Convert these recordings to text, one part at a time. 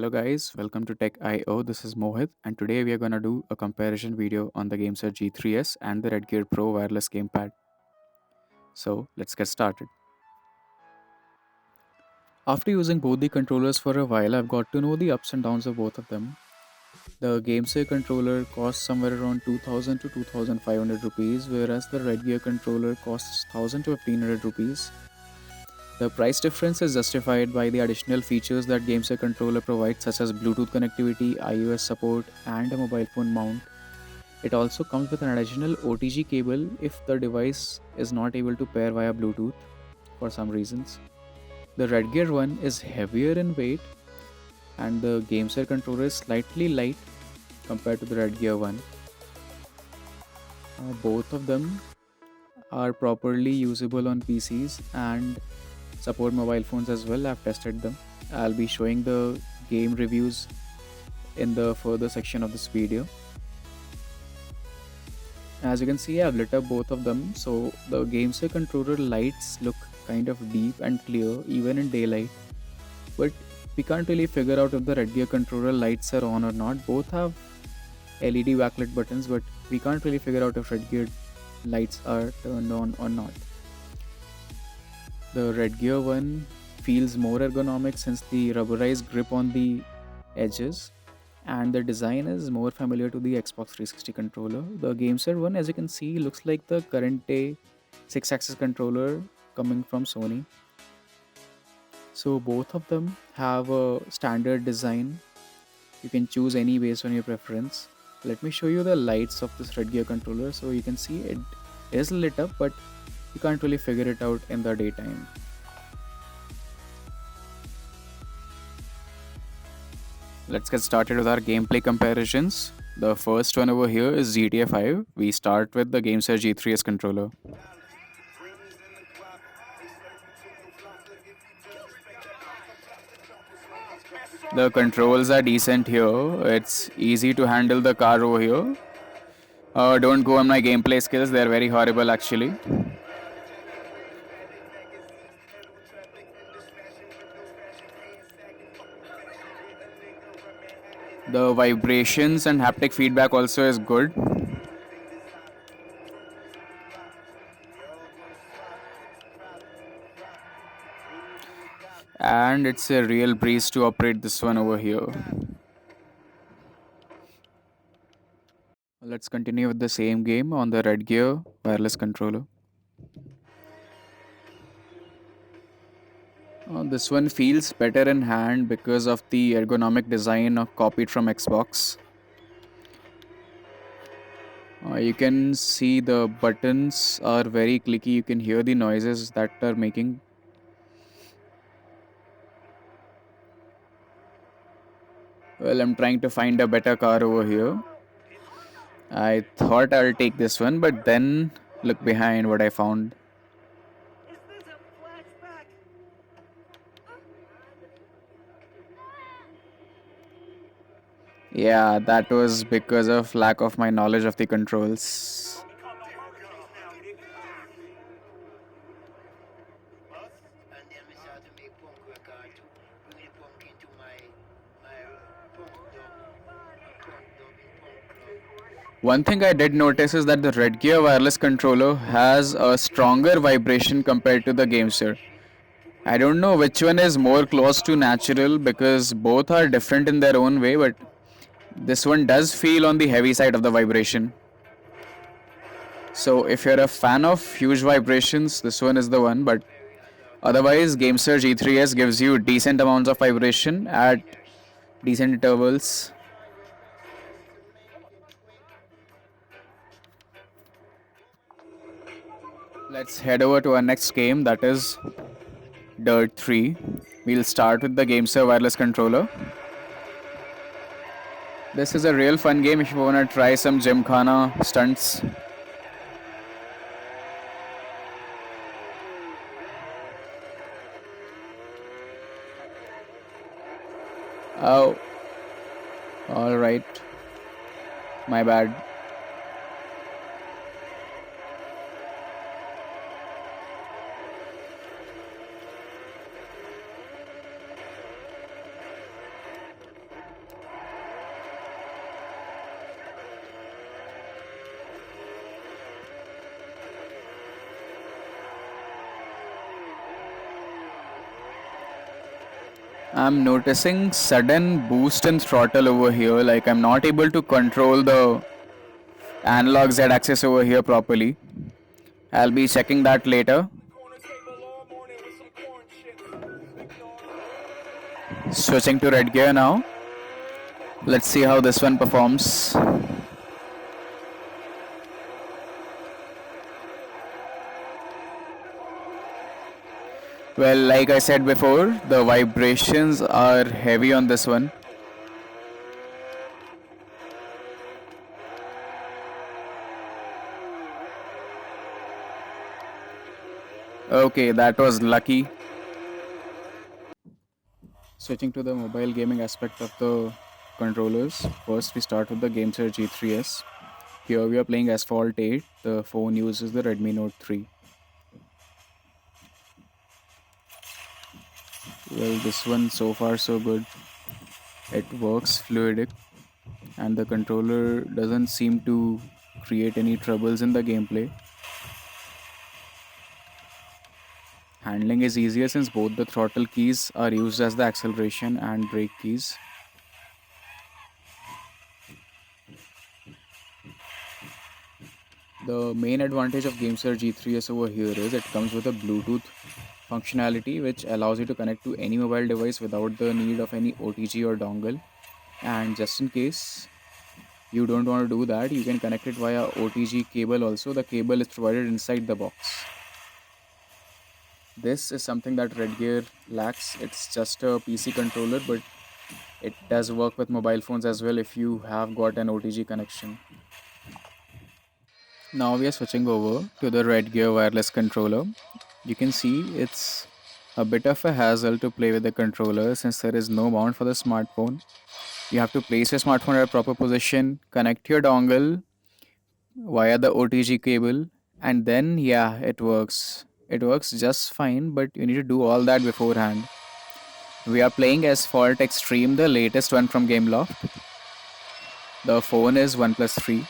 Hello guys, welcome to Tech IO. This is Mohit, and today we are gonna do a comparison video on the GameSir G3s and the RedGear Pro wireless gamepad. So let's get started. After using both the controllers for a while, I've got to know the ups and downs of both of them. The GameSir controller costs somewhere around 2000 to 2500 rupees, whereas the RedGear controller costs 1000 to 1500 rupees. The price difference is justified by the additional features that GameSir controller provides, such as Bluetooth connectivity, iOS support, and a mobile phone mount. It also comes with an additional OTG cable if the device is not able to pair via Bluetooth for some reasons. The RedGear one is heavier in weight and the GameSir controller is slightly light compared to the RedGear one. Both of them are properly usable on PCs and support mobile phones as well. I've tested them. I'll be showing the game reviews in the further section of this video. As you can see, I've lit up both of them. So the GameSir controller lights look kind of deep and clear even in daylight, but we can't really figure out if the RedGear controller lights are on or not. Both have LED backlit buttons, but we can't really figure out if RedGear lights are turned on or not. The RedGear one feels more ergonomic since the rubberized grip on the edges, and the design is more familiar to the Xbox 360 controller. The GameSir one, as you can see, looks like the current day 6-axis controller coming from Sony. So both of them have a standard design. You can choose any based on your preference. Let me show you the lights of this RedGear controller. So you can see it is lit up, but you can't really figure it out in the daytime. Let's get started with our gameplay comparisons. The first one over here is GTA 5. We start with the GameSir G3s controller. The controls are decent here. It's easy to handle the car over here. Don't go on my gameplay skills, they're very horrible actually. The vibrations and haptic feedback also is good. And it's a real breeze to operate this one over here. Let's continue with the same game on the RedGear wireless controller. This one feels better in hand because of the ergonomic design copied from Xbox. You can see the buttons are very clicky. You can hear the noises that are making. Well, I'm trying to find a better car over here. I thought I'll take this one, but then look behind what I found. Yeah, that was because of lack of my knowledge of the controls. One thing I did notice is that the RedGear wireless controller has a stronger vibration compared to the GameSir. I don't know which one is more close to natural because both are different in their own way, but this one does feel on the heavy side of the vibration. So if you're a fan of huge vibrations, this one is the one, but otherwise GameSir G3s gives you decent amounts of vibration at decent intervals. Let's head over to our next game, that is Dirt 3. We'll start with the GameSir wireless controller. This is a real fun game if you want to try some gymkhana stunts. Oh, alright. My bad. I'm noticing sudden boost in throttle over here, like I'm not able to control the analog Z axis over here properly. I'll be checking that later. Switching to RedGear now. Let's see how this one performs. Well, like I said before, the vibrations are heavy on this one. Okay, that was lucky. Switching to the mobile gaming aspect of the controllers, first we start with the GameSir G3s. Here we are playing Asphalt 8. The phone uses the Redmi Note 3. Well, this one so far so good. It works fluidic and the controller doesn't seem to create any troubles in the gameplay. Handling is easier since both the throttle keys are used as the acceleration and brake keys. The main advantage of GameSir G3s over here is it comes with a Bluetooth functionality which allows you to connect to any mobile device without the need of any OTG or dongle. And just in case you don't want to do that, you can connect it via OTG cable also. The cable is provided inside the box. This is something that RedGear lacks. It's just a PC controller, but it does work with mobile phones as well if you have got an OTG connection. Now we are switching over to the RedGear wireless controller. You can see it's a bit of a hassle to play with the controller since there is no mount for the smartphone. You have to place your smartphone at a proper position, connect your dongle via the OTG cable, and then yeah, it works. It works just fine, but you need to do all that beforehand. We are playing Asphalt Extreme, the latest one from Gameloft. The phone is OnePlus 3.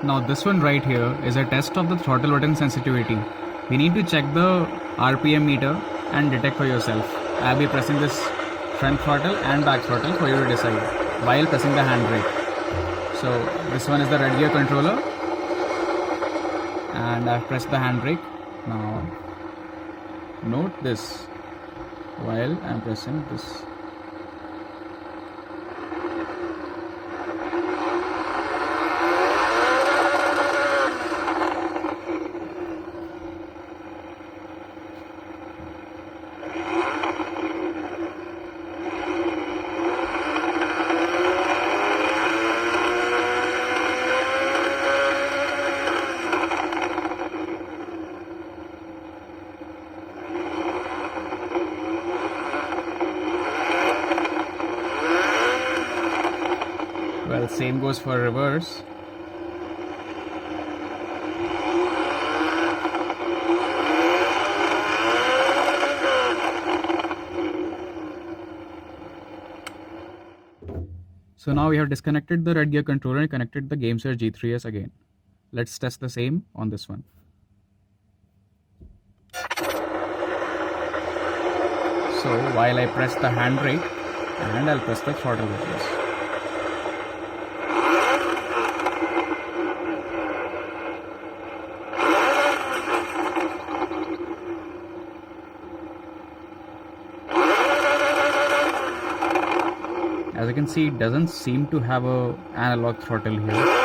Now this one right here is a test of the throttle button sensitivity. We need to check the RPM meter and detect for yourself. I'll be pressing this front throttle and back throttle for you to decide while pressing the handbrake. So this one is the RedGear controller and I've pressed the handbrake. Now note this while I'm pressing this. Well, same goes for reverse. So now we have disconnected the RedGear controller and connected the GameSir G3s again. Let's test the same on this one. So while I press the handbrake and I'll press the throttle buttons. As you can see, it doesn't seem to have a analog throttle here.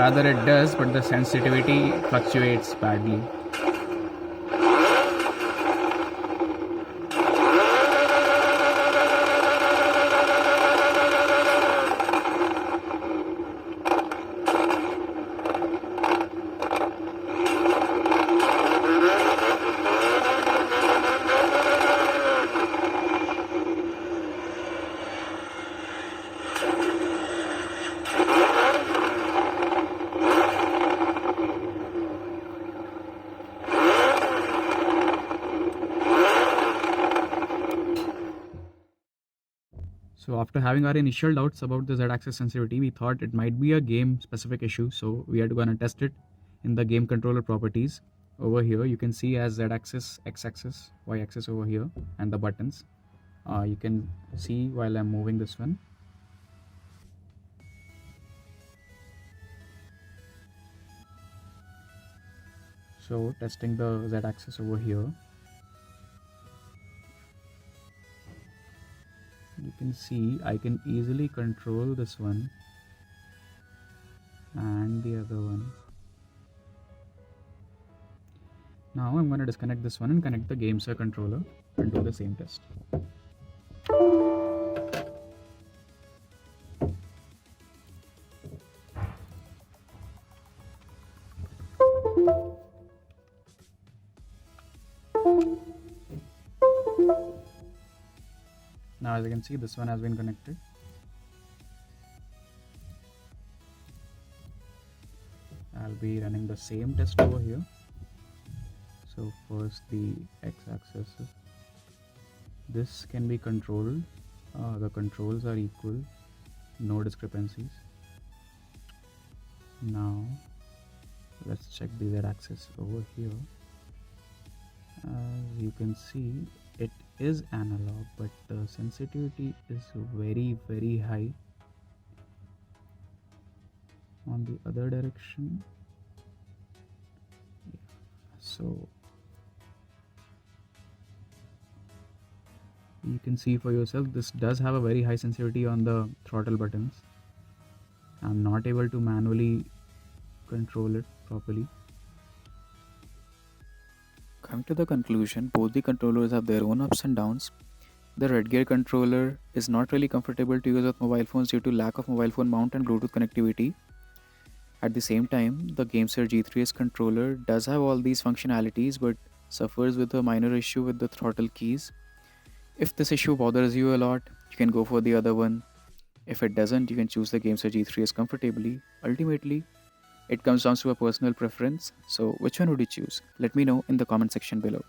rather it does, but the sensitivity fluctuates badly. So after having our initial doubts about the Z-axis sensitivity, we thought it might be a game specific issue. So we are going to test it in the game controller properties. Over here, you can see as Z-axis, X-axis, Y-axis over here, and the buttons. You can see while I'm moving this one. So testing the Z-axis over here. You can see I can easily control this one and the other one. Now I'm going to disconnect this one and connect the GameSir controller and do the same test. Now as you can see, this one has been connected. I'll be running the same test over here. So first the X-axis. This can be controlled. The controls are equal, no discrepancies. Now let's check the Z-axis over here. As you can see, it is analog, but the sensitivity is very high. On the other direction, so you can see for yourself, this does have a very high sensitivity on the throttle buttons. I'm not able to manually control it properly. Coming to the conclusion, both the controllers have their own ups and downs. The RedGear controller is not really comfortable to use with mobile phones due to lack of mobile phone mount and Bluetooth connectivity. At the same time, the GameSir G3s controller does have all these functionalities but suffers with a minor issue with the throttle keys. If this issue bothers you a lot, you can go for the other one. If it doesn't, you can choose the GameSir G3s comfortably. Ultimately, it comes down to a personal preference. So which one would you choose? Let me know in the comment section below.